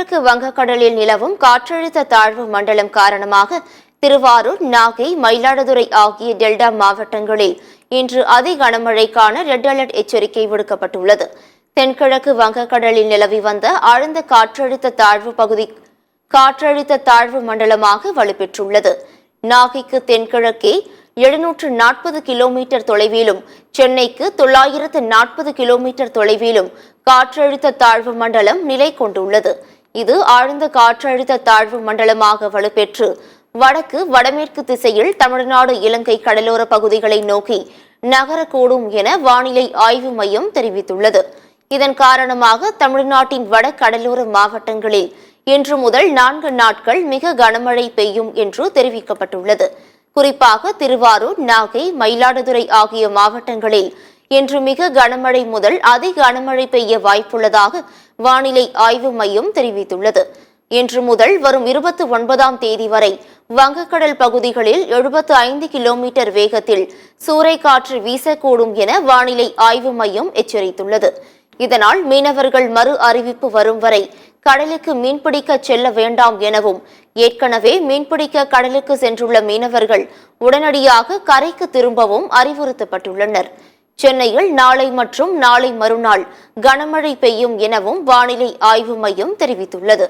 தென்கிழக்கு வங்கக்கடலில் நிலவும் காற்றழுத்த தாழ்வு மண்டலம் காரணமாக திருவாரூர், நாகை, மயிலாடுதுறை ஆகிய டெல்டா மாவட்டங்களில் இன்று அதி கனமழைக்கான ரெட் அலர்ட் எச்சரிக்கை விடுக்கப்பட்டுள்ளது. தென்கிழக்கு வங்கக்கடலில் நிலவி வந்த ஆழ்ந்த காற்றழுத்த தாழ்வு மண்டலமாக வலுப்பெற்றுள்ளது. நாகைக்கு தென்கிழக்கே 740 கிலோமீட்டர் தொலைவிலும், சென்னைக்கு 940 கிலோமீட்டர் தொலைவிலும் காற்றழுத்த தாழ்வு மண்டலம் நிலை கொண்டுள்ளது. இது ஆழ்ந்த காற்றழுத்த தாழ்வு மண்டலமாக வலுப்பெற்று வடக்கு வடமேற்கு திசையில் தமிழ்நாடு, இலங்கை கடலோர பகுதிகளை நோக்கி நகரக்கூடும் என வானிலை ஆய்வு மையம் தெரிவித்துள்ளது. இதன் காரணமாக தமிழ்நாட்டின் வட கடலோர மாவட்டங்களில் இன்று முதல் 4 நாட்கள் மிக கனமழை பெய்யும் என்று தெரிவிக்கப்பட்டுள்ளது. குறிப்பாக திருவாரூர், நாகை, மயிலாடுதுறை ஆகிய மாவட்டங்களில் இன்று மிக கனமழை முதல் அதி கனமழை பெய்ய வாய்ப்புள்ளதாக வானிலை ஆய்வு மையம் தெரிவித்துள்ளது. இன்று முதல் வரும் 29ஆம் தேதி வரை வங்கக்கடல் பகுதிகளில் 75 கிலோமீட்டர் வேகத்தில் சூறைக்காற்று வீசக்கூடும் என வானிலை ஆய்வு மையம் எச்சரித்துள்ளது. இதனால் மீனவர்கள் மறு அறிவிப்பு வரும் வரை கடலுக்கு மீன்பிடிக்க செல்ல வேண்டாம் எனவும், ஏற்கனவே மீன்பிடிக்க கடலுக்கு சென்றுள்ள மீனவர்கள் உடனடியாக கரைக்கு திரும்பவும் அறிவுறுத்தப்பட்டுள்ளனர். சென்னையில் நாளை மற்றும் நாளை மறுநாள் கனமழை பெய்யும் எனவும் வானிலை ஆய்வு மையம் தெரிவித்துள்ளது.